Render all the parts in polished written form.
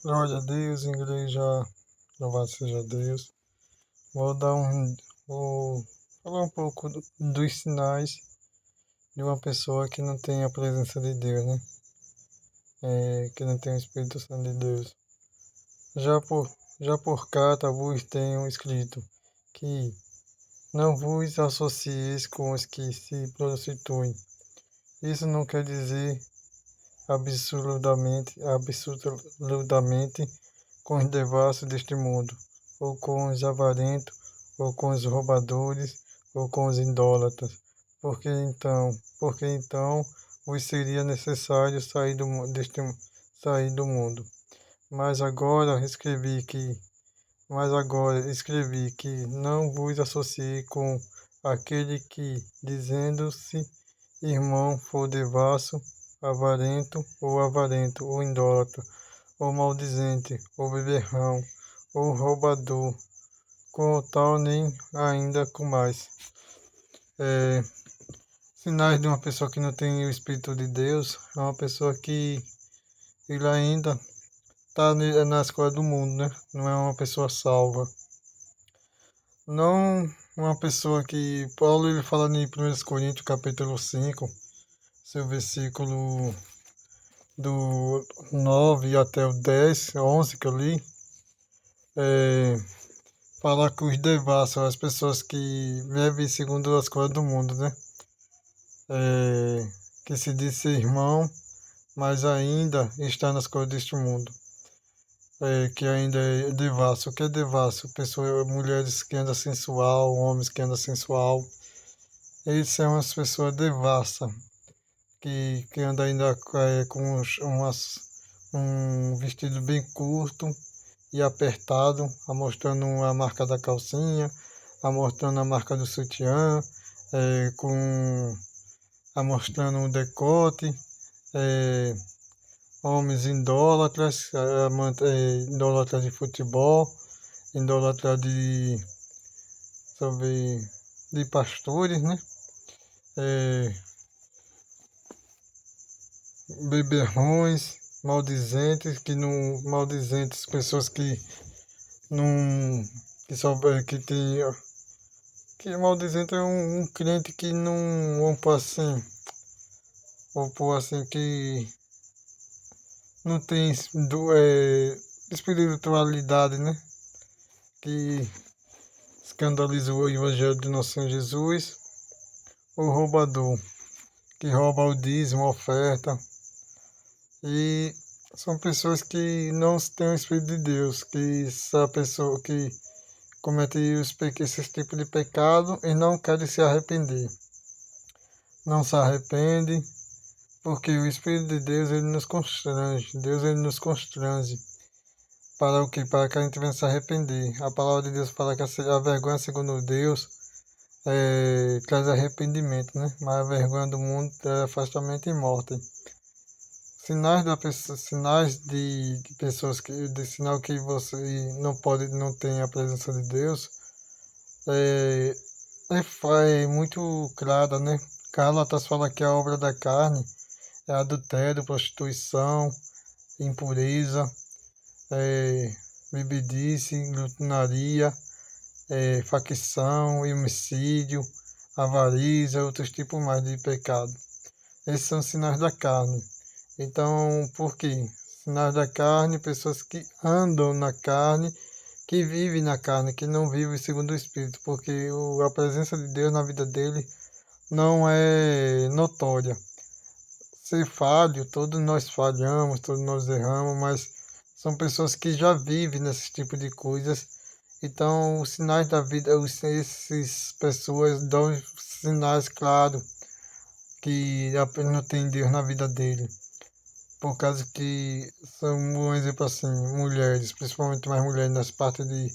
Glória a Deus, igreja, louvado seja Deus. Vou dar um, vou falar um pouco dos sinais de uma pessoa que não tem a presença de Deus, né? Que não tem o Espírito Santo de Deus. Já por, já por carta vos tenho escrito que não vos associeis com os que se prostituem. Isso não quer dizer absolutamente com os devassos deste mundo, ou com os avarentos, ou com os roubadores, ou com os idólatras, porque então vos seria necessário sair do mundo. Mas agora escrevi que não vos associei com aquele que, dizendo-se irmão, for devasso, avarento, ou idólatra, ou maldizente, ou beberrão, ou roubador, com o tal nem ainda com mais. É, Sinais de uma pessoa que não tem o Espírito de Deus é uma pessoa que ele ainda está na escola do mundo, né? Não é uma pessoa salva. Não uma pessoa que Paulo ele fala em 1 Coríntios capítulo 5, seu versículo do 9 até o 10, 11 que eu li, é, fala que os devassos, as pessoas que vivem segundo as coisas do mundo, né? Que se diz ser irmão, mas ainda está nas coisas deste mundo. Que ainda é devasso. O que é devasso? Pessoas, mulheres que andam sensual, homens que andam sensual. Eles são as pessoas devassas, que andam ainda com um vestido bem curto e apertado, mostrando a marca da calcinha, mostrando a marca do sutiã, mostrando o decote, é, homens idólatras, idólatras de futebol, idólatras sobre, de pastores, né? É, Beberrões, maldizentes, pessoas que não, que só, que tem, que maldizente é um crente que não, vamos pôr assim, que não tem espiritualidade, né? Que escandalizou o evangelho de nosso Senhor Jesus, o roubador, que rouba o dízimo, a oferta, e são pessoas que não têm o Espírito de Deus, que essa pessoa que comete esses tipos de pecado e não querem se arrepender. Não se arrepende, porque o Espírito de Deus ele nos constrange. Deus ele nos constrange. Para o quê? Para que a gente venha se arrepender. A palavra de Deus fala que a vergonha, segundo Deus, traz arrependimento, né? Mas a vergonha do mundo traz afastamento e morte. Sinais de pessoas de sinal que você não tem a presença de Deus, é, é muito clara, né? Gálatas fala que a obra da carne é adultério, prostituição, impureza, é, bebidice, glutonaria, facção, homicídio, avareza, outros tipos mais de pecado. Esses são sinais da carne. Então, por quê? Sinais da carne, pessoas que andam na carne, que vivem na carne, que não vivem segundo o Espírito, porque a presença de Deus na vida dele não é notória. Ser falho, todos nós falhamos, todos nós erramos, mas são pessoas que já vivem nesse tipo de coisas. Então, os sinais da vida, essas pessoas dão sinais claros que não tem Deus na vida dele. Por causa que são, um exemplo assim, mulheres, principalmente mais mulheres nas partes de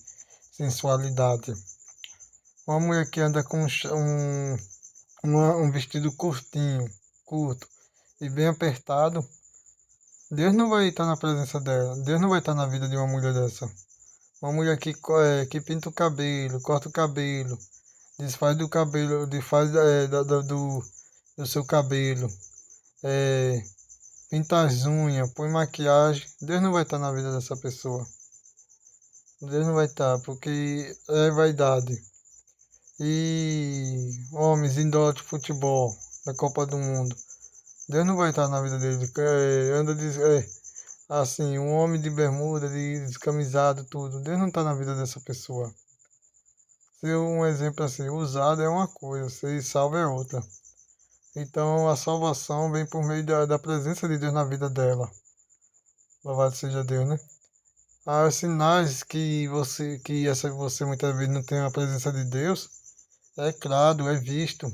sensualidade. Uma mulher que anda com um vestido curto e bem apertado, Deus não vai estar na presença dela, Deus não vai estar na vida de uma mulher dessa. Uma mulher que pinta o cabelo, corta o cabelo, desfaz do cabelo, desfaz do seu cabelo, é, pinta as unhas, põe maquiagem, Deus não vai estar na vida dessa pessoa. Deus não vai estar, porque é vaidade. E homens idólatras de futebol, da Copa do Mundo, Deus não vai estar na vida dele. Anda assim, um homem de bermuda, de descamisado, tudo. Deus não está na vida dessa pessoa. Se um exemplo assim, usado é uma coisa, ser salvo é outra. Então a salvação vem por meio da presença de Deus na vida dela. Louvado seja Deus, né? Há sinais você muitas vezes não tem a presença de Deus. É claro, é visto.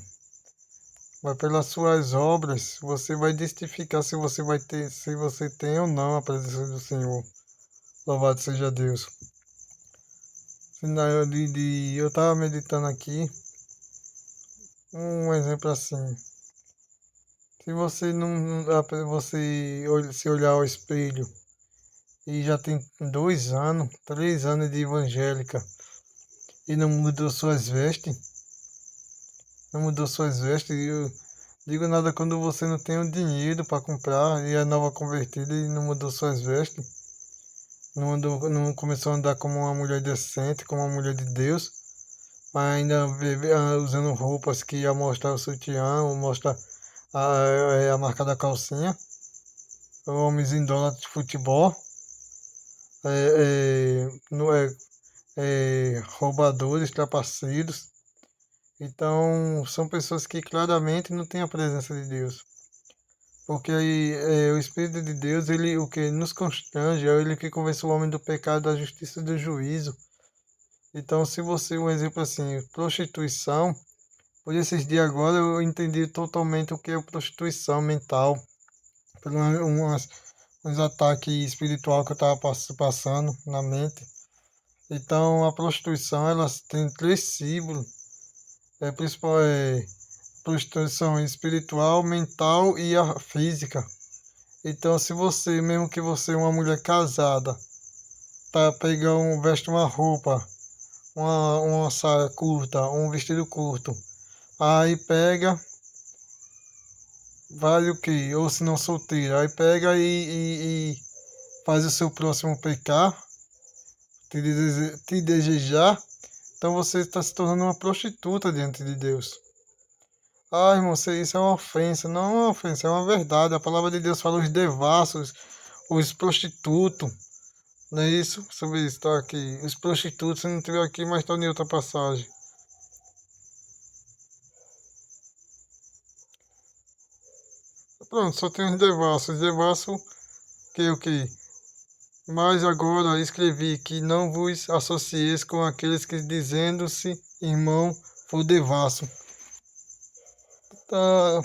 Mas pelas suas obras, você vai testificar se você tem ou não a presença do Senhor. Louvado seja Deus. Eu estava meditando aqui, um exemplo assim. Se você não, se olhar ao espelho e já tem 2 anos, 3 anos de evangélica e não mudou suas vestes, eu digo nada quando você não tem o dinheiro para comprar e é nova convertida e não mudou suas vestes, não começou a andar como uma mulher decente, como uma mulher de Deus, mas ainda usando roupas que ia mostrar o sutiã, ou mostrar a marca da calcinha, homens idólatras de futebol, não roubadores, trapaceiros. Então, são pessoas que claramente não têm a presença de Deus. Porque aí, o Espírito de Deus, ele o que nos constrange, é ele que convence o homem do pecado, da justiça e do juízo. Então, se você, um exemplo assim, prostituição, por esses dias agora eu entendi totalmente o que é prostituição mental, por uns ataques espiritual que eu estava passando na mente. Então, a prostituição, ela tem 3 símbolos, principal, prostituição espiritual, mental e a física. Então, se você, mesmo que você é uma mulher casada, tá, veste uma roupa, uma saia curta, um vestido curto, aí pega, vai o quê? Ou se não solteira, aí pega e faz o seu próximo pecar, te desejar, então você está se tornando uma prostituta diante de Deus. Ah, irmão, isso é uma ofensa. Não é uma ofensa, é uma verdade. A palavra de Deus fala os devassos, os prostitutos. Não é isso? Sobre isso, está aqui. Os prostitutos, se não tiver aqui, mas está em outra passagem. Pronto, só tem os devassos. Os devassos, que o que? Mas agora escrevi que não vos associeis com aqueles que, dizendo-se irmão, for devasso. Tá,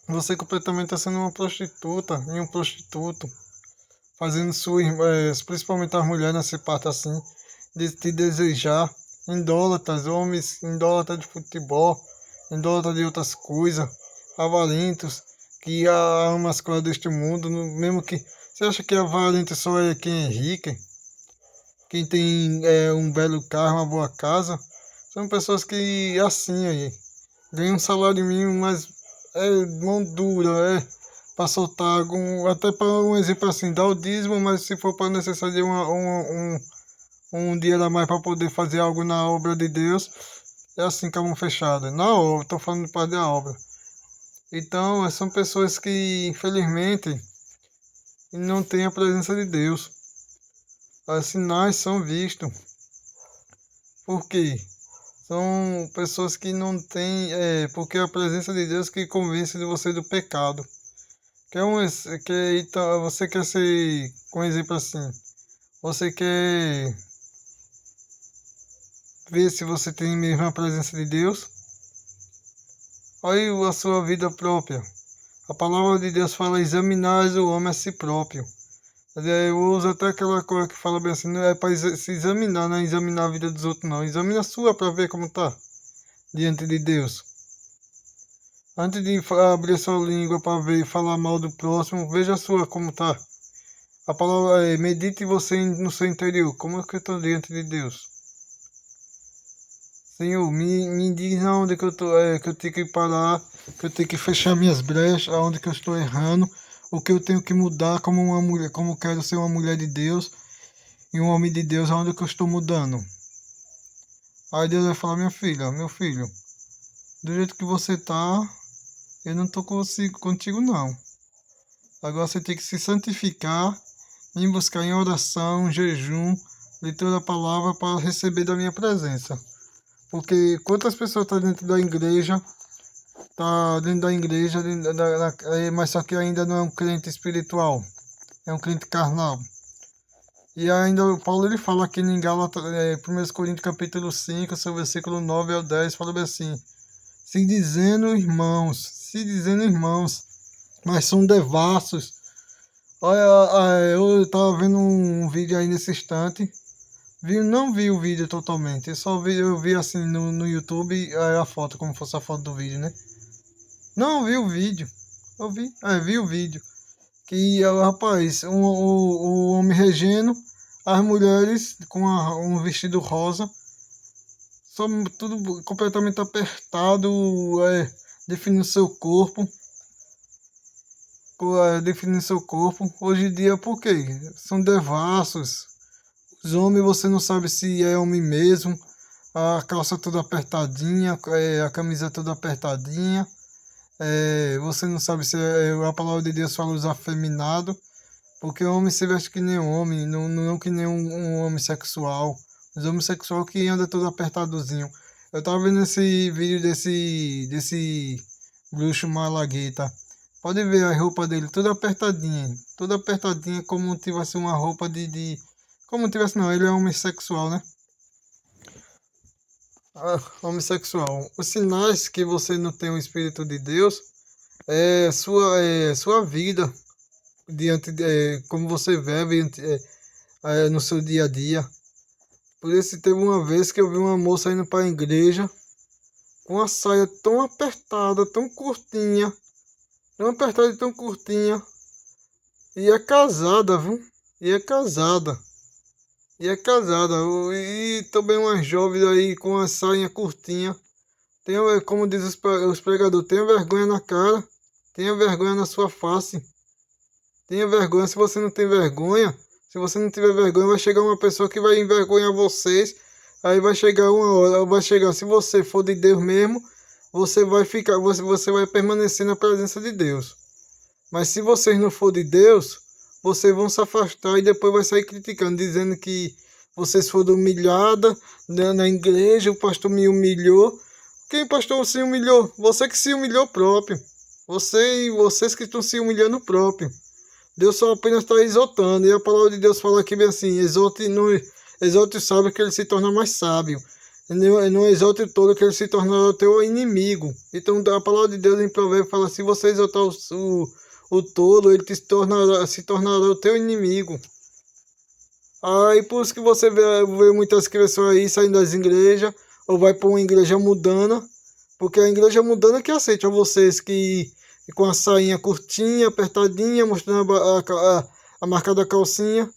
você completamente está sendo uma prostituta e um prostituto, fazendo sua irmã, principalmente as mulheres nessa parte assim, de te desejar, idólatras, homens idólatras de futebol, idólatras de outras coisas, avarentos, que amam as coisas deste mundo, mesmo que. Você acha que avarento só é quem é rico, quem tem um belo carro, uma boa casa? São pessoas que assim aí, ganham um salário mínimo, mas é mão dura, para soltar até para um exemplo assim, dar o dízimo, mas se for para necessário de um dia a mais para poder fazer algo na obra de Deus, é assim que a mão fechada. Na obra, estou falando para da obra. Então, são pessoas que, infelizmente, não têm a presença de Deus. Os sinais são vistos. Por quê? São pessoas que não têm, porque a presença de Deus que convence de você do pecado. Então, você quer ser, com exemplo assim, você quer ver se você tem mesmo a presença de Deus? Olha a sua vida própria. A palavra de Deus fala examinar o homem a si próprio. Eu uso até aquela coisa que fala bem assim, não é para se examinar, não é examinar a vida dos outros não. Examina a sua para ver como tá diante de Deus. Antes de abrir a sua língua para ver e falar mal do próximo, veja a sua como tá. A palavra é, medite você no seu interior, como é que eu estou diante de Deus. Senhor, me diz aonde que eu tô, que eu tenho que parar, que eu tenho que fechar minhas brechas, aonde que eu estou errando, o que eu tenho que mudar como uma mulher, como eu quero ser uma mulher de Deus e um homem de Deus, aonde que eu estou mudando. Aí Deus vai falar, minha filha, meu filho, do jeito que você tá, eu não tô contigo não. Agora você tem que se santificar, me buscar em oração, jejum, leitura da palavra para receber da minha presença. Porque quantas pessoas estão dentro da igreja, mas só que ainda não é um crente espiritual, é um crente carnal. E ainda o Paulo ele fala aqui em Gálatas, 1 Coríntios capítulo 5, seu versículo 9 ao 10, fala bem assim, se dizendo irmãos, mas são devassos. Olha, eu estava vendo um vídeo aí nesse instante, não vi o vídeo totalmente, eu vi assim no YouTube a foto, como fosse a foto do vídeo, né? Não, vi o vídeo, vi o vídeo, que rapaz, o homem regendo, as mulheres com um vestido rosa, só tudo completamente apertado, definindo seu corpo, definindo seu corpo. Hoje em dia, por quê? São devassos. Os homens, você não sabe se é homem mesmo, a calça toda apertadinha, a camisa toda apertadinha. Você não sabe se a palavra de Deus fala os afeminados, porque o homem se veste que nem um homem, não que nem um homem sexual. Os homossexuais que anda todo apertadozinho. Eu tava vendo esse vídeo desse bruxo malagueta. Pode ver a roupa dele toda apertadinha como tivesse uma roupa como tivesse não, ele é homossexual, né? Homossexual. Os sinais que você não tem o Espírito de Deus sua vida como você vive no seu dia a dia. Por isso teve uma vez que eu vi uma moça indo para a igreja com uma saia tão apertada, tão curtinha, tão apertada e tão curtinha. E é casada, viu? E é casada. E também umas jovens aí com uma saia curtinha. Como diz os pregadores, tenha vergonha na cara, tenha vergonha na sua face. Tenha vergonha. Se você não tem vergonha, se você não tiver vergonha, vai chegar uma pessoa que vai envergonhar vocês. Aí vai chegar uma hora, se você for de Deus mesmo, você vai permanecer na presença de Deus. Mas se vocês não for de Deus, vocês vão se afastar e depois vai sair criticando, dizendo que vocês foram humilhadas na igreja, o pastor me humilhou. Quem pastor se humilhou? Você que se humilhou próprio. Vocês que estão se humilhando próprio. Deus só apenas está exaltando. E a palavra de Deus fala aqui bem assim, exalte o sábio que ele se torna mais sábio. Não exalte o tolo que ele se torna o teu inimigo. Então a palavra de Deus em Provérbios fala, se você exaltar o tolo, ele se tornará o teu inimigo. Aí por isso que você vê muitas crianças aí saindo das igrejas, ou vai para uma igreja mudana, porque a igreja mudana que aceita vocês que com a sainha curtinha, apertadinha, mostrando a marca da calcinha,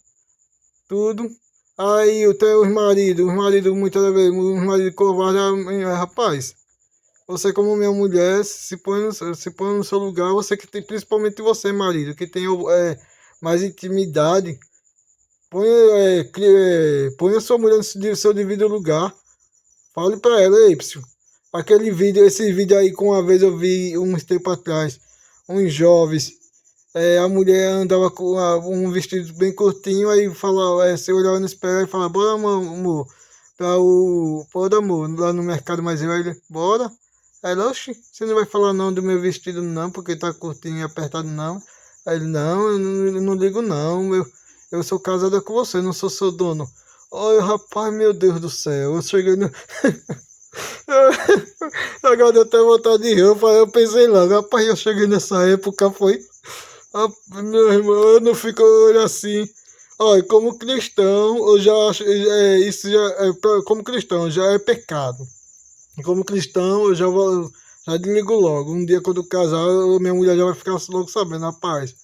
tudo. Aí os maridos muitas vezes, os maridos covardes, rapaz, você como minha mulher, se põe no seu lugar, você que tem, principalmente você, marido, que tem mais intimidade, põe a sua mulher no seu devido lugar, fale pra ela, ei, psiu, esse vídeo aí, com uma vez eu vi uns tempo atrás, uns jovens, a mulher andava com um vestido bem curtinho, aí você olhava no espelho e falava, bora amor, bora amor, lá no mercado mais velho, bora. Aí ela, oxi, você não vai falar não do meu vestido não, porque tá curtinho e apertado não. Aí ele, não, eu não ligo não, eu sou casada com você, não sou seu dono. Olha, rapaz, meu Deus do céu, eu cheguei no... Agora deu até vontade de rir, eu pensei lá, rapaz, eu cheguei nessa época, foi... Meu irmão, eu não fico olhando assim. Olha, como cristão, eu já acho, como cristão, já é pecado. Como cristão, eu já desligo logo. Um dia quando eu casar, minha mulher já vai ficar logo sabendo, rapaz.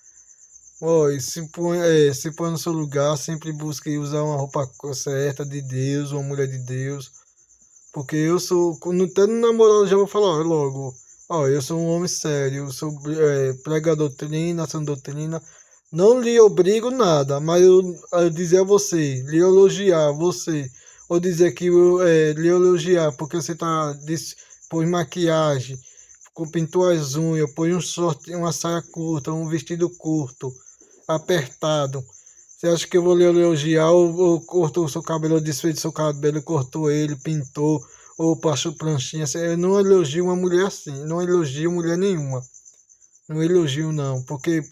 Olha, se põe no seu lugar, sempre busque usar uma roupa certa de Deus, uma mulher de Deus. Porque eu sou, até no namorado eu já vou falar logo. Ó, eu sou um homem sério, eu sou prego a doutrina, sã doutrina. Não lhe obrigo nada, mas eu dizer a você, lhe elogiar você, ou dizer que lhe elogiar porque você pôs maquiagem, pintou as unhas, pôs uma saia curta, um vestido curto, apertado. Você acha que eu vou lhe elogiar ou cortou o seu cabelo, ou desfez o seu cabelo, cortou ele, pintou, ou passou pranchinha? Eu não elogio uma mulher assim, não elogio mulher nenhuma. Não elogio não, porque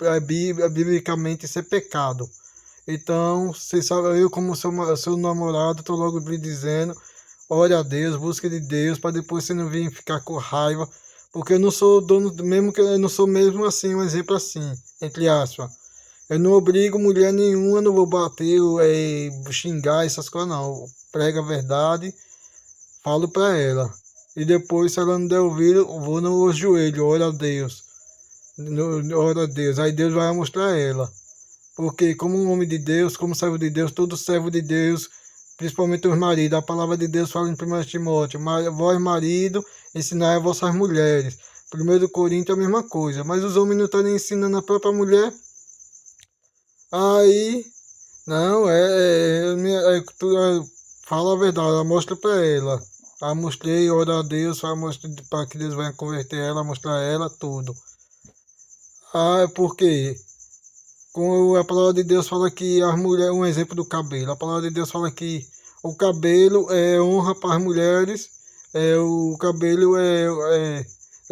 biblicamente isso é pecado. Então, você sabe, eu como seu namorado, estou logo lhe dizendo, ore a Deus, busque de Deus, para depois você não vir ficar com raiva, porque eu não sou dono, mesmo que eu não sou mesmo assim, um exemplo assim, entre aspas. Eu não obrigo mulher nenhuma, não vou bater, xingar, essas coisas não. Prega a verdade, falo para ela. E depois, se ela não der ouvido, eu vou no joelho, ora a Deus. Ora a Deus. Aí Deus vai mostrar a ela. Porque como um homem de Deus, como servo de Deus, todo servo de Deus, principalmente os maridos, a palavra de Deus fala em 1 Timóteo, vós marido, ensinai a vossas mulheres. 1 Coríntios é a mesma coisa, mas os homens não estão nem ensinando a própria mulher. Aí, não, fala a verdade, mostra para ela. Eu mostrei, ora a Deus, para que Deus venha converter ela, mostrar a ela tudo. Ah, por quê? Com a palavra de Deus fala que as mulheres, um exemplo do cabelo, a palavra de Deus fala que o cabelo é honra para as mulheres, o cabelo é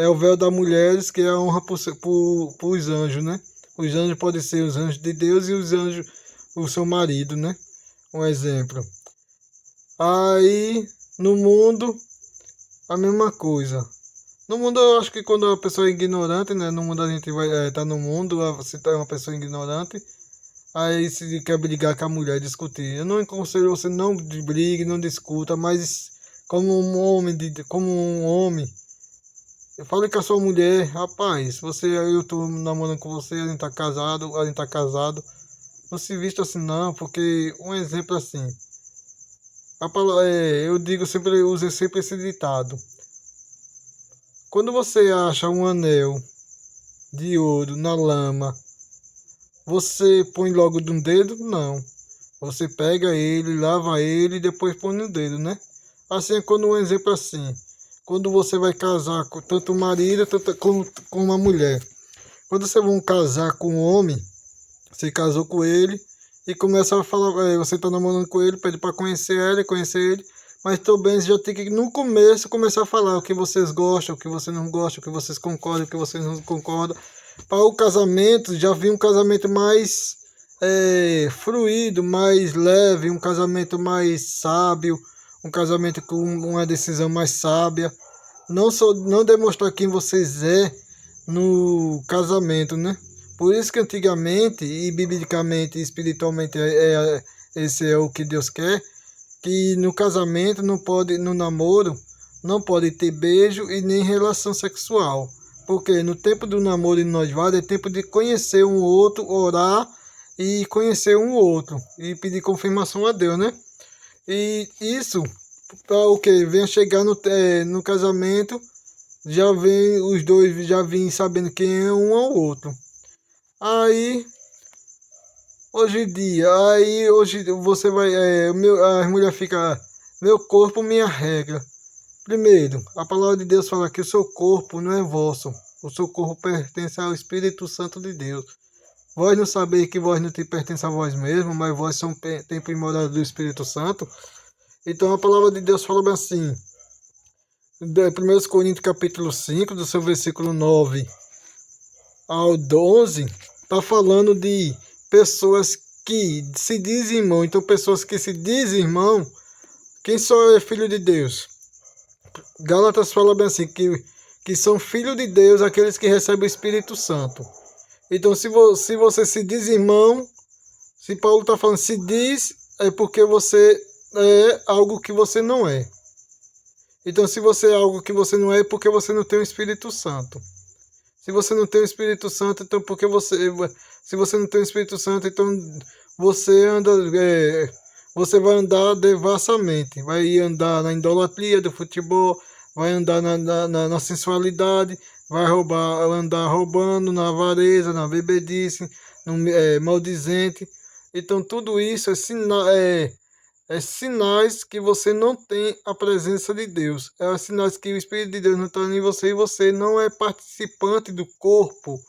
o véu das mulheres, que é a honra para os anjos, né? Os anjos podem ser os anjos de Deus e os anjos, o seu marido, né? Um exemplo. Aí, no mundo, a mesma coisa. No mundo, eu acho que quando a pessoa é ignorante, né? No mundo a gente vai estar no mundo, você tá uma pessoa ignorante, aí se quer brigar com a mulher, discutir. Eu não aconselho você não brigue, não discuta, mas como um homem, eu falo com a sua mulher, rapaz, eu tô namorando com você, a gente tá casado, não se vista assim não, porque um exemplo assim, eu digo sempre, eu uso sempre esse ditado. Quando você acha um anel de ouro na lama, você põe logo de um dedo? Não. Você pega ele, lava ele e depois põe no dedo, né? Assim é quando um exemplo assim. Quando você vai casar com tanto o marido como com uma mulher. Quando você vai casar com um homem, você casou com ele e começa a falar, você está namorando com ele, pede para conhecer ele, mas também já tem que, no começo, começar a falar o que vocês gostam, o que você não gosta, o que vocês concordam, o que vocês não concordam. Para o casamento, já vir um casamento mais fluido, mais leve, um casamento mais sábio, um casamento com uma decisão mais sábia. Não demonstrar quem vocês no casamento, né? Por isso que antigamente, e biblicamente e espiritualmente, esse é o que Deus quer, que no casamento não pode, no namoro, não pode ter beijo e nem relação sexual. Porque no tempo do namoro e noivado é tempo de conhecer um outro, orar e conhecer um outro e pedir confirmação a Deus, né? E isso para o que? Venha chegar no casamento, já vem os dois, já vêm sabendo quem é um ao outro. Aí, hoje você vai, as mulheres ficam, meu corpo, minha regra. Primeiro, a palavra de Deus fala que o seu corpo não é vosso, o seu corpo pertence ao Espírito Santo de Deus. Vós não sabeis que vós não te pertence a vós mesmos, mas vós são templo e morada do Espírito Santo. Então a palavra de Deus fala bem assim, 1 Coríntios capítulo 5, do seu versículo 9 ao 12, está falando de pessoas que se dizem irmão. Então pessoas que se dizem irmão, quem só é filho de Deus? Gálatas fala bem assim, que são filhos de Deus aqueles que recebem o Espírito Santo. Então se você se diz irmão, se Paulo está falando se diz, é porque você é algo que você não é. Então se você é algo que você não é porque você não tem o Espírito Santo. Se você não tem o Espírito Santo, então se você não tem o Espírito Santo, então você vai andar devassamente, vai andar na idolatria do futebol, vai andar na sensualidade, vai roubar, andar roubando, na avareza, na bebedice, no maldizente. Então tudo isso é sinais que você não tem a presença de Deus. É sinais que o Espírito de Deus não está em você e você não é participante do corpo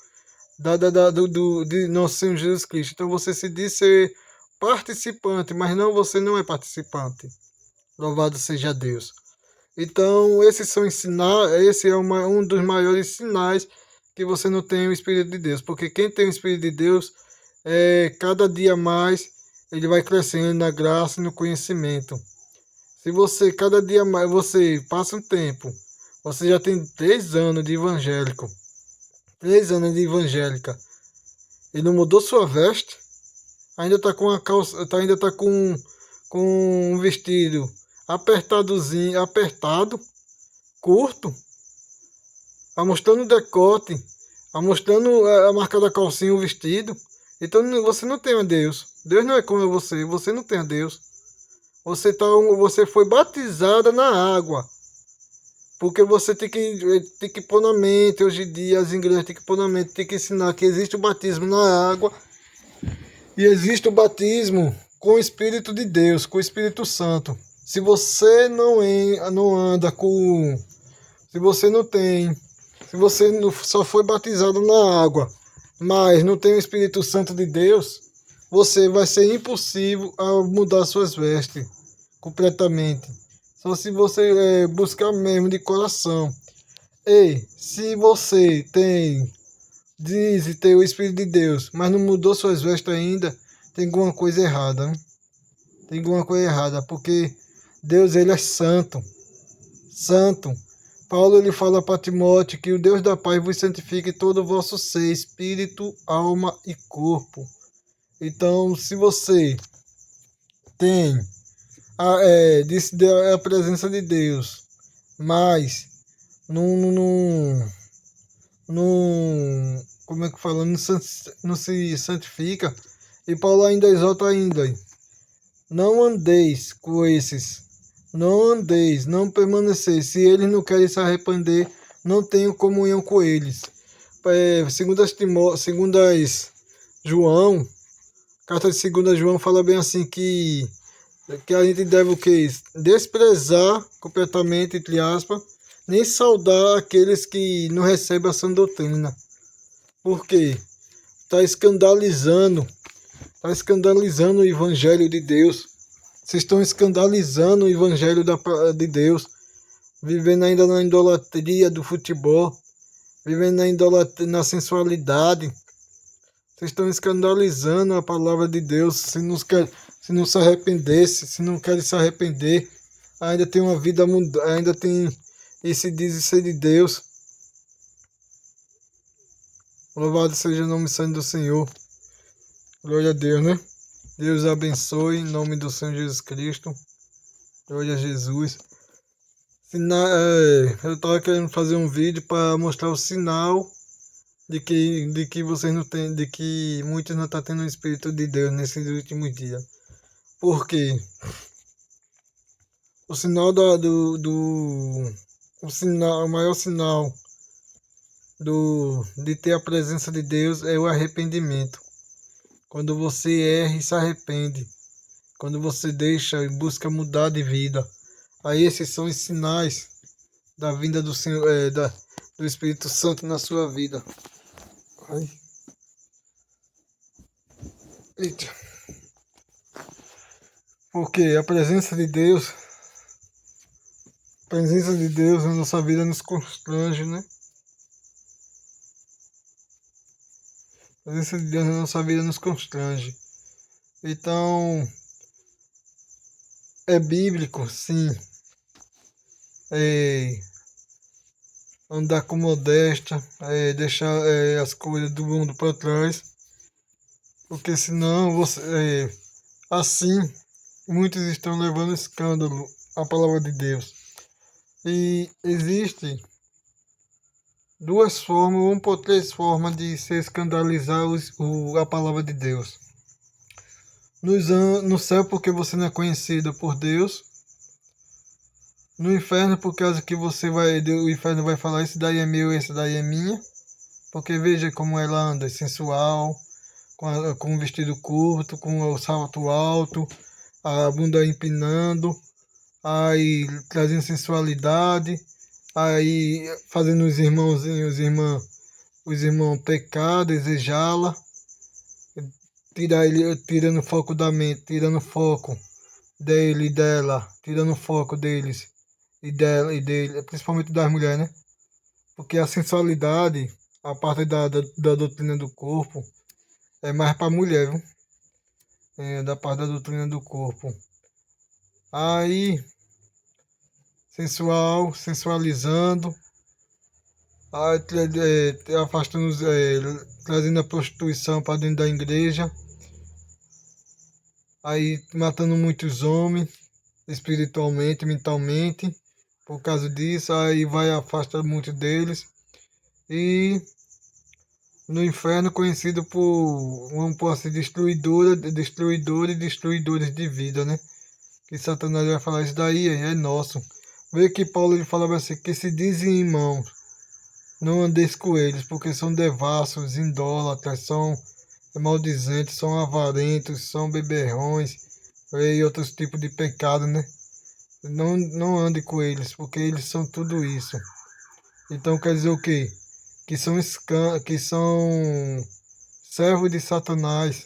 de nosso Senhor Jesus Cristo. Então você se diz ser participante, mas não, você não é participante. Louvado seja Deus. Então, esse é um dos maiores sinais que você não tem o Espírito de Deus. Porque quem tem o Espírito de Deus, cada dia mais, ele vai crescendo na graça e no conhecimento. Se você, cada dia mais, você passa um tempo, você já tem 3 anos de evangélico, 3 anos de evangélica, e não mudou sua veste, ainda está com a calça, ainda está com um vestido apertado, curto, mostrando o decote, mostrando a marca da calcinha, o vestido. Então você não tem a Deus. Deus não é como você não tem a Deus. Você foi batizada na água. Porque você tem que pôr na mente, hoje em dia as igrejas têm que pôr na mente, tem que ensinar que existe o batismo na água e existe o batismo com o Espírito de Deus, com o Espírito Santo. Se você não anda com... Se você não tem... Se você só foi batizado na água, mas não tem o Espírito Santo de Deus, você vai ser impossível a mudar suas vestes completamente. Só se você buscar mesmo de coração. Ei, se você diz ter o Espírito de Deus, mas não mudou suas vestes ainda, tem alguma coisa errada, né? Tem alguma coisa errada, porque Deus, ele é santo. Santo. Paulo, ele fala para Timóteo que o Deus da paz vos santifique todo o vosso ser, espírito, alma e corpo. Então, se você tem a presença de Deus, mas como é que fala? Não se santifica. E Paulo ainda exalta ainda. Não andeis com esses. Não andeis, não permaneceis. Se eles não querem se arrepender, não tenham comunhão com eles. Segundas João, carta de 2 João fala bem assim que a gente deve o quê? Desprezar completamente, entre aspas, nem saudar aqueles que não recebem a sã doutrina. Por quê? Está escandalizando o evangelho de Deus. Vocês estão escandalizando o evangelho de Deus, vivendo ainda na idolatria do futebol, vivendo na sensualidade. Vocês estão escandalizando a palavra de Deus. Se não se arrependesse, se não querem se arrepender, ainda tem uma vida mundana, ainda tem esse diz ser de Deus. Louvado seja o nome santo do Senhor. Glória a Deus, né? Deus abençoe em nome do Senhor Jesus Cristo. Glória a Jesus. Eu estava querendo fazer um vídeo para mostrar o sinal de que vocês não têm, de que muitos não estão tendo o Espírito de Deus nesses últimos dias. Por quê? O sinal o maior sinal de ter a presença de Deus é o arrependimento. Quando você erra e se arrepende, quando você deixa e busca mudar de vida, aí esses são os sinais da vinda do Senhor, do Espírito Santo na sua vida. Ai. Eita. Porque a presença de Deus na nossa vida nos constrange, né? A presença de Deus na nossa vida nos constrange. Então, é bíblico, sim. Andar com modéstia, deixar as coisas do mundo para trás. Porque senão, assim, muitos estão levando escândalo à palavra de Deus. E existe 2 formas, 1 ou 3 formas de se escandalizar a palavra de Deus. No céu, porque você não é conhecido por Deus. No inferno, por causa que o inferno vai falar, esse daí é meu, esse daí é minha. Porque veja como ela anda, é sensual, com o vestido curto, com o salto alto, a bunda empinando, aí trazendo sensualidade, aí fazendo os irmãos pecar, desejá-la, tirando foco da mente, tirando foco dele e dela, tirando foco deles e dela e dele, principalmente das mulheres, né? Porque a sensualidade, a parte da doutrina do corpo, é mais para mulher, viu? É, da parte da doutrina do corpo. Aí, sensualizando, aí, afastando, trazendo a prostituição para dentro da igreja, aí matando muitos homens, espiritualmente, mentalmente, por causa disso, aí vai afastar muito deles. E no inferno conhecido por, vamos por assim, destruidor e destruidores de vida, né? Que Satanás vai falar, isso daí é nosso. Vê que Paulo ele falava assim, que se dizem irmãos, não andeis com eles, porque são devassos, idólatras, são maldizentes, são avarentos, são beberrões e outros tipos de pecado, né? Não ande com eles, porque eles são tudo isso. Então quer dizer o quê? Que são servos de Satanás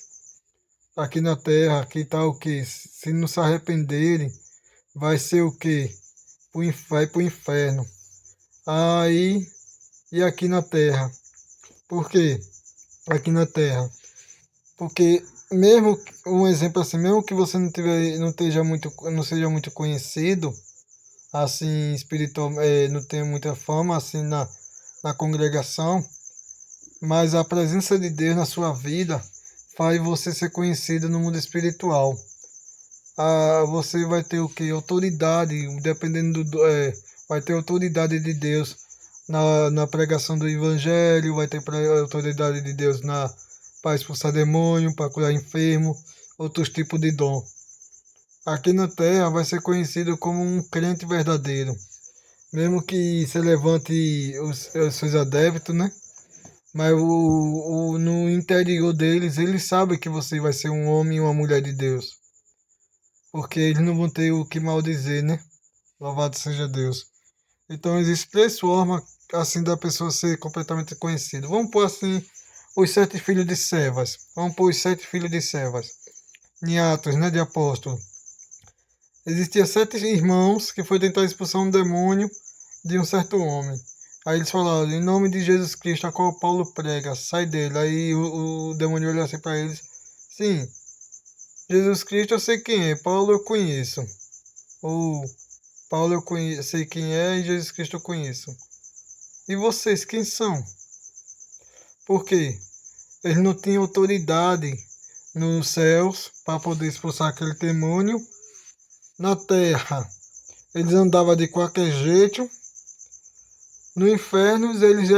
aqui na terra, que tá o quê? Se não se arrependerem, vai ser o quê? Vai pro inferno. Aí, e aqui na terra? Por quê? Aqui na terra. Porque mesmo um exemplo assim, mesmo que você não seja muito conhecido, assim, espiritual, não tenha muita fama assim na congregação, mas a presença de Deus na sua vida faz você ser conhecido no mundo espiritual. Você vai ter o que? Autoridade, dependendo vai ter autoridade de Deus na pregação do Evangelho, vai ter autoridade de Deus para expulsar demônio, para curar enfermo, outros tipos de dom. Aqui na terra vai ser conhecido como um crente verdadeiro, mesmo que se levante os seus adeptos, né? Mas no interior deles, eles sabem que você vai ser um homem e uma mulher de Deus. Porque eles não vão ter o que maldizer, né? Louvado seja Deus. Então, existem três formas, assim, da pessoa ser completamente conhecida. Vamos pôr, assim, os 7 filhos de Sevas. Vamos pôr os 7 filhos de Sevas. Em Atos, né, de apóstolo. Existiam 7 irmãos que foi tentar expulsar um demônio de um certo homem. Aí eles falaram, em nome de Jesus Cristo, a qual Paulo prega, sai dele. Aí o demônio olhou assim para eles, sim, Jesus Cristo eu sei quem é, Paulo eu conheço. Ou Paulo eu conheço, sei quem é e Jesus Cristo eu conheço. E vocês, quem são? Por quê? Eles não tinham autoridade nos céus para poder expulsar aquele demônio. Na terra, eles andavam de qualquer jeito. No inferno, eles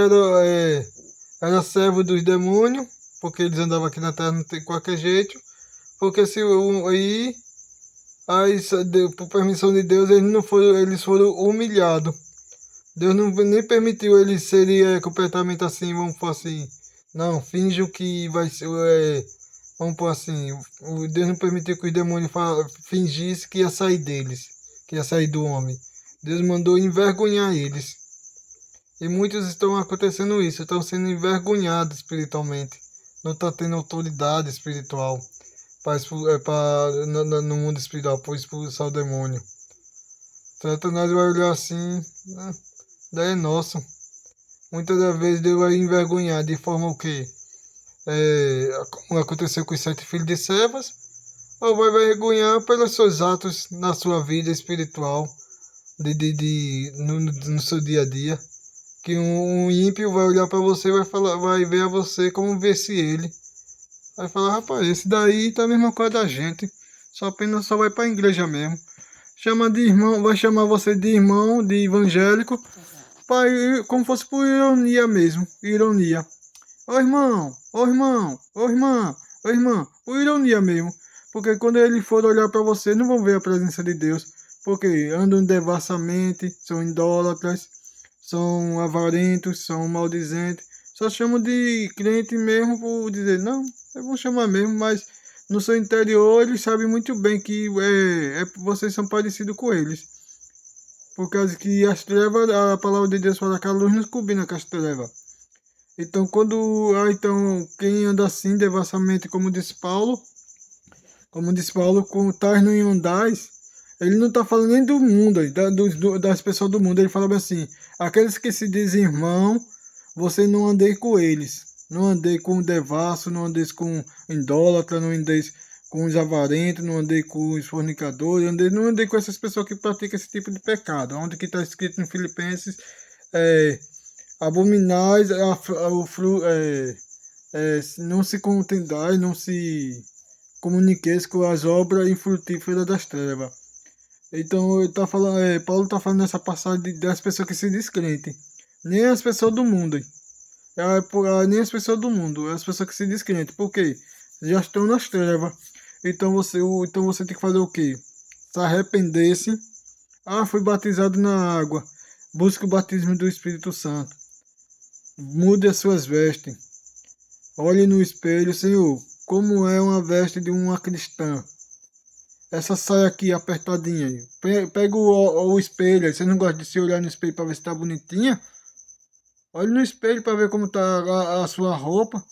eram servos dos demônios, porque eles andavam aqui na terra de qualquer jeito. Porque se aí, por permissão de Deus, eles foram humilhados. Deus não nem permitiu eles serem completamente assim, vamos falar assim. Não, finjam que vai ser. Vamos pôr assim. Deus não permitiu que os demônios fingissem que ia sair deles, que ia sair do homem. Deus mandou envergonhar eles. E muitos estão acontecendo isso, estão sendo envergonhados espiritualmente. Não estão tendo autoridade espiritual no mundo espiritual para expulsar o demônio. Satanás vai olhar assim, né? Daí é nosso. Muitas das vezes Deus vai envergonhar de forma o quê? Como aconteceu com os 7 filhos de Sevas, ou vai envergonhar pelos seus atos na sua vida espiritual, no seu dia a dia. Que um ímpio vai olhar para você e vai ver a você como vê-se ele. Vai falar, rapaz, esse daí tá a mesma coisa da gente. Só vai para a igreja mesmo. Chama de irmão, vai chamar você de irmão, de evangélico, como fosse por ironia mesmo. Ironia. Ô irmão, ô irmão, ô irmã, por ironia mesmo. Porque quando eles forem olhar para você, não vão ver a presença de Deus. porque andam devassamente, são idólatras, são avarentos, são maldizentes. Só chamam de crente mesmo por dizer, não, eu vou chamar mesmo, mas no seu interior eles sabem muito bem que vocês são parecidos com eles. Por causa que as trevas, a palavra de Deus fala que a luz não combina com as trevas. Então, então, quem anda assim, devassamente, como disse Paulo, com tais não andais, ele não está falando nem do mundo, das pessoas do mundo. Ele fala bem assim, aqueles que se dizem irmão, você não andei com eles. Não andei com o devasso, não andei com idólatra, não andei com os avarentos, não andei com os fornicadores, não andei com essas pessoas que praticam esse tipo de pecado. Onde que está escrito em Filipenses, abominais, não se contendais, não se comuniqueis com as obras infrutíferas das trevas. Então, ele tá falando, Paulo está falando nessa passagem das pessoas que se descrentem. Nem as pessoas do mundo. Nem as pessoas do mundo, as pessoas que se descrentem. Por quê? Já estão nas trevas. Então você tem que fazer o quê? Se arrepender-se. Ah, fui batizado na água. Busque o batismo do Espírito Santo. Mude as suas vestes. Olhe no espelho, Senhor, como é uma veste de uma cristã. Essa saia aqui apertadinha aí. Pega o espelho. Você não gosta de se olhar no espelho para ver se tá bonitinha? Olhe no espelho para ver como tá a sua roupa.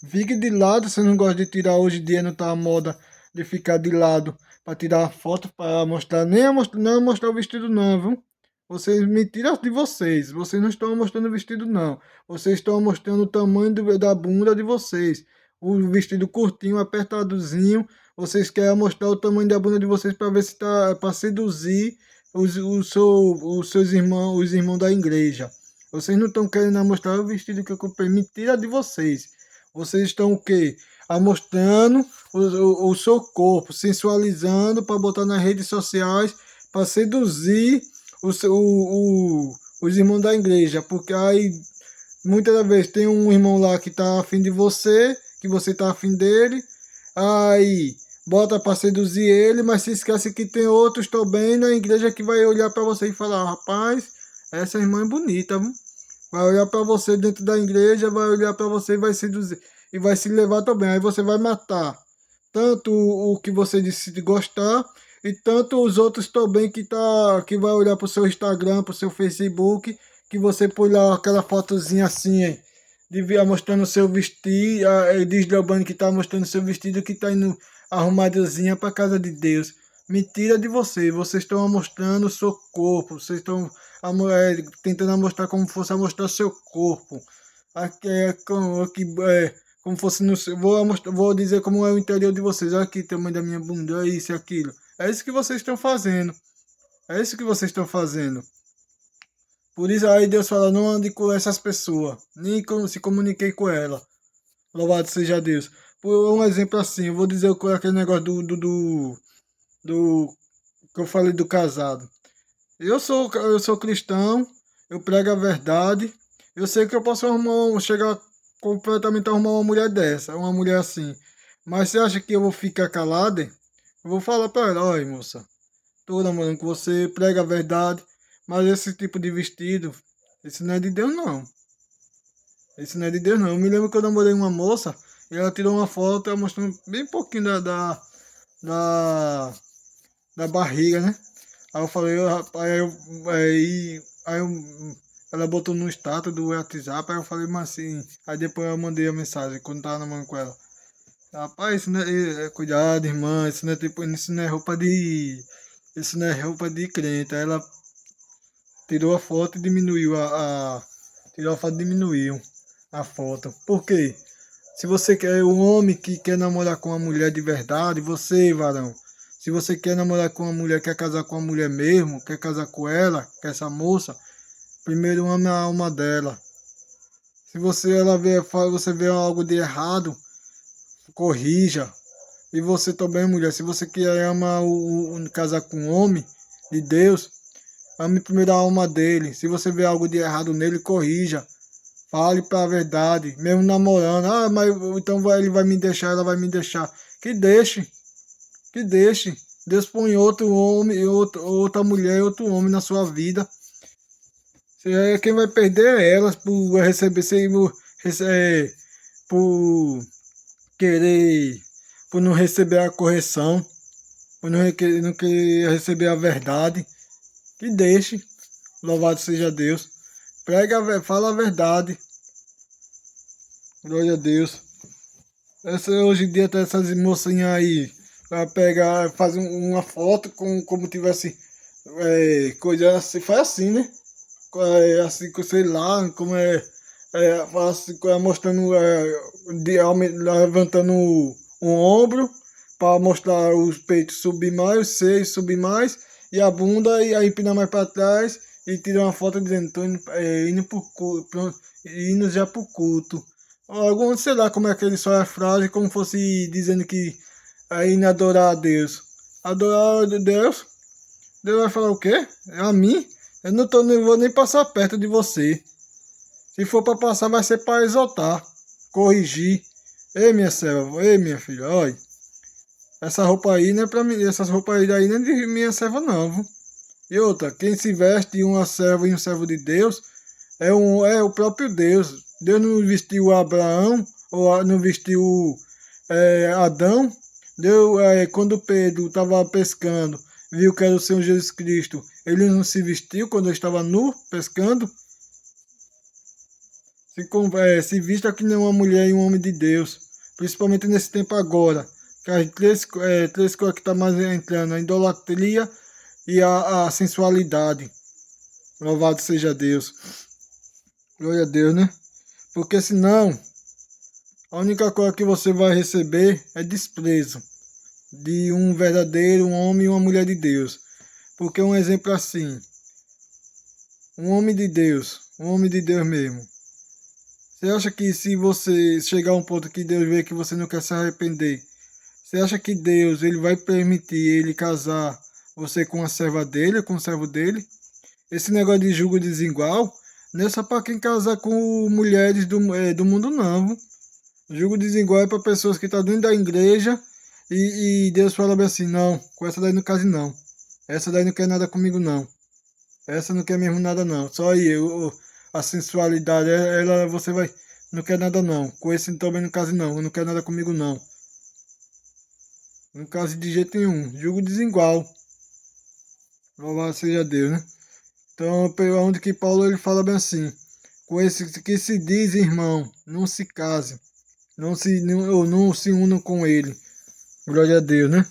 Fique de lado. Você não gosta de tirar hoje em dia, não tá a moda de ficar de lado para tirar foto para mostrar. Nem a mostrar, não é mostrar o vestido não, viu? Vocês me tiram de vocês. Vocês não estão mostrando o vestido não. Vocês estão mostrando o tamanho da bunda de vocês. O vestido curtinho, apertadozinho. Vocês querem mostrar o tamanho da bunda de vocês para ver se tá para seduzir os seus irmãos, os irmãos da igreja. Vocês não estão querendo mostrar o vestido que eu comprei. Mentira de vocês. Vocês estão o quê? Mostrando o seu corpo, sensualizando para botar nas redes sociais, para seduzir os irmãos da igreja. Porque aí, muitas das vezes, tem um irmão lá que está afim de você, que você está afim dele. Aí, bota para seduzir ele, mas se esquece que tem outros também na igreja que vai olhar para você e falar, rapaz, essa irmã é bonita, viu? Vai olhar para você dentro da igreja, vai olhar para você e vai seduzir e vai se levar também. Aí você vai matar tanto o que você disse de gostar e tanto os outros também que vai olhar para o seu Instagram, para o seu Facebook, que você põe lá aquela fotozinha assim, hein, devia mostrando o seu vestido, desdobando que está mostrando o seu vestido, que está indo arrumadozinha para casa de Deus. Mentira de vocês estão mostrando o seu corpo, vocês estão tentando mostrar como fosse mostrar seu corpo. Aqui como fosse no vou dizer como é o interior de vocês. Aqui o tamanho da minha bunda, isso e aquilo. É isso que vocês estão fazendo. É isso que vocês estão fazendo. Por isso aí Deus fala, não ande com essas pessoas, nem se comuniquei com ela. Louvado seja Deus. Por um exemplo assim, eu vou dizer aquele negócio do que eu falei do casado. Eu sou cristão, eu prego a verdade. Eu sei que eu posso chegar completamente a arrumar uma mulher dessa, uma mulher assim. Mas você acha que eu vou ficar calado? Eu vou falar para ela, olha moça, tô namorando com você, prega a verdade, mas esse tipo de vestido, esse não é de Deus não. Esse não é de Deus não. Eu me lembro que eu namorei uma moça e ela tirou uma foto, ela mostrando bem pouquinho da, da barriga, né? Aí eu falei, ela botou no status do WhatsApp, aí eu falei, mas assim, aí depois eu mandei a mensagem quando tava namorando com ela. Rapaz, isso não cuidado, irmã, isso não é roupa isso não é roupa de crente. Aí ela tirou a foto e diminuiu tirou a foto e diminuiu a foto. Por quê? Se você quer um homem que quer namorar com uma mulher de verdade, você, varão, se você quer namorar com uma mulher, quer casar com uma mulher mesmo, quer casar com ela, com essa moça, primeiro ame a alma dela. Se você vê algo de errado, corrija. E você também, mulher, se você quer amar casar com um homem de Deus, ame primeiro a alma dele. Se você vê algo de errado nele, corrija. Fale para a verdade, mesmo namorando. Mas então ele vai me deixar, ela vai me deixar. Que deixe, que deixe. Deus põe outro homem, outra mulher, outro homem na sua vida. Quem vai perder é elas por receber, por querer, por não receber a correção, por não querer receber a verdade. Que deixe, louvado seja Deus. Fala a verdade. Glória a Deus. Hoje em dia tem essas mocinhas aí, vai pegar, faz uma foto como tivesse coisa assim, faz assim, né? Assim, sei lá, como faz assim, mostrando, levantando um ombro para mostrar os peitos subir mais, os seios subir mais, e a bunda, e aí empina mais para trás, e tira uma foto dizendo, tô indo pro culto, indo já pro culto. Algum, sei lá como é que ele só é a frase, como fosse dizendo que aí indo adorar a Deus. Adorar a Deus? Deus vai falar o quê? A mim? Não vou nem passar perto de você. Se for para passar, vai ser para exaltar, corrigir. Ei, minha serva, ei, minha filha, olha. Essa roupa aí não é para mim, essas roupas aí daí não é de minha serva não, viu? E outra, quem se veste de uma serva e um servo de Deus é o próprio Deus. Deus não vestiu Abraão, ou não vestiu Adão. Quando Pedro estava pescando, viu que era o Senhor Jesus Cristo, ele não se vestiu quando ele estava nu, pescando. Se vista que nem uma mulher e um homem de Deus, principalmente nesse tempo agora, que as três coisas que estão mais entrando, a idolatria e a sensualidade. Louvado seja Deus. Glória a Deus, né? Porque senão, a única coisa que você vai receber é desprezo de um verdadeiro homem e uma mulher de Deus. Porque um exemplo assim, um homem de Deus mesmo. Você acha que se você chegar a um ponto que Deus vê que você não quer se arrepender, você acha que Deus ele vai permitir ele casar você com a serva dele, com o servo dele? Esse negócio de julgo desigual não é só para quem casar com mulheres do mundo, não. Viu? Julgo desigual é para pessoas que estão dentro da igreja e Deus fala bem assim, não, com essa daí não case não. Essa daí não quer nada comigo não. Essa não quer mesmo nada não. Só aí, a sensualidade, ela você vai, não quer nada não. Com esse também não case não, não quer nada comigo não. Não case de jeito nenhum. Julgo desigual. Louvado seja Deus, né? Então, onde que Paulo ele fala bem assim, com esse que se diz irmão, não se case, ou não se unam com ele. Glória a Deus, né?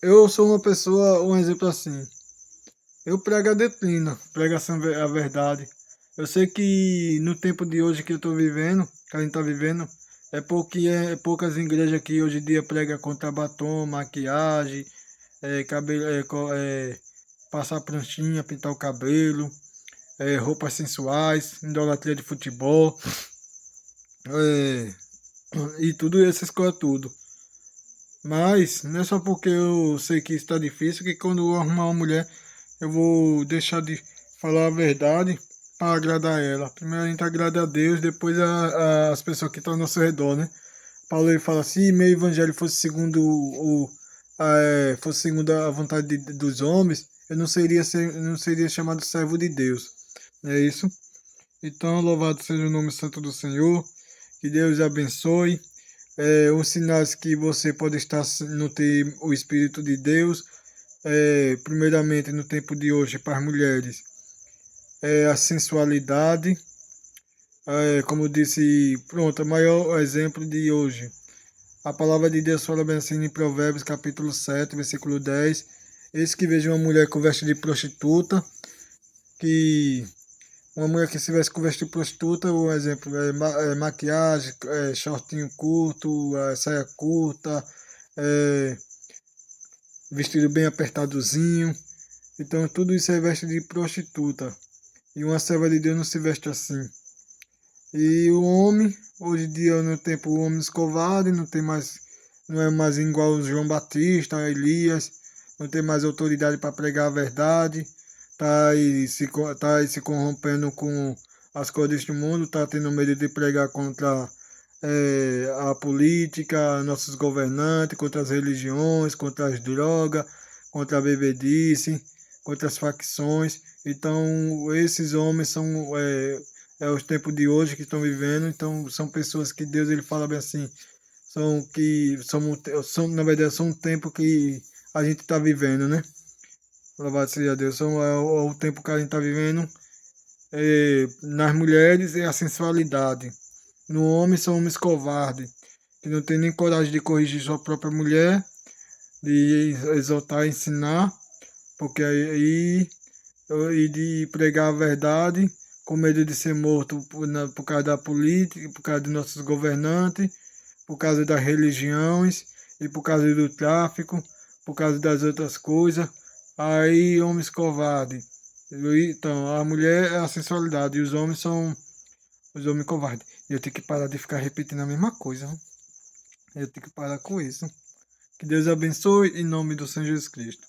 Eu sou uma pessoa, um exemplo assim. Eu prego a doutrina, pregação a verdade. Eu sei que no tempo de hoje que eu estou vivendo, que a gente está vivendo, poucas igrejas que hoje em dia pregam contra batom, maquiagem, cabelo, passar pranchinha, pintar o cabelo, roupas sensuais, idolatria de futebol, e tudo essas coisas tudo. Mas não é só porque eu sei que está difícil que quando eu arrumar uma mulher eu vou deixar de falar a verdade para agradar ela. Primeiro a gente agrada a Deus, depois as pessoas que estão ao nosso redor, né? Paulo ele fala assim, se meu evangelho fosse segundo fosse segundo a vontade dos homens, eu não seria chamado servo de Deus. É isso? Então, louvado seja o nome santo do Senhor, que Deus abençoe. Os sinais que você pode estar no ter o Espírito de Deus, primeiramente no tempo de hoje para as mulheres, a sensualidade, como eu disse, pronto, o maior exemplo de hoje. A palavra de Deus fala bem assim em Provérbios capítulo 7, versículo 10. Eis que vejo uma mulher com veste de prostituta, que uma mulher que se veste com veste de prostituta, um exemplo, maquiagem, shortinho curto, saia curta, vestido bem apertadozinho. Então tudo isso é veste de prostituta. E uma serva de Deus não se veste assim. E o homem, hoje em dia no tempo o homem escovado, não é mais igual o João Batista, Elias, não tem mais autoridade para pregar a verdade, tá aí se corrompendo com as coisas deste mundo, tá tendo medo de pregar contra a política, nossos governantes, contra as religiões, contra as drogas, contra a bebedice, contra as facções. Então, esses homens são os tempos de hoje que estão vivendo. Então, são pessoas que Deus ele fala bem assim, na verdade, são um tempo que a gente está vivendo, né? Louvado seja Deus. É o tempo que a gente está vivendo. Nas mulheres é a sensualidade. No homem são homens covardes, que não tem nem coragem de corrigir sua própria mulher, de exortar, ensinar, porque e de pregar a verdade, com medo de ser morto por causa da política, por causa dos nossos governantes, por causa das religiões e por causa do tráfico, por causa das outras coisas. Aí, homens covardes. Então, a mulher é a sensualidade e os homens são os homens covardes. E eu tenho que parar de ficar repetindo a mesma coisa. Viu? Eu tenho que parar com isso. Que Deus abençoe em nome do Senhor Jesus Cristo.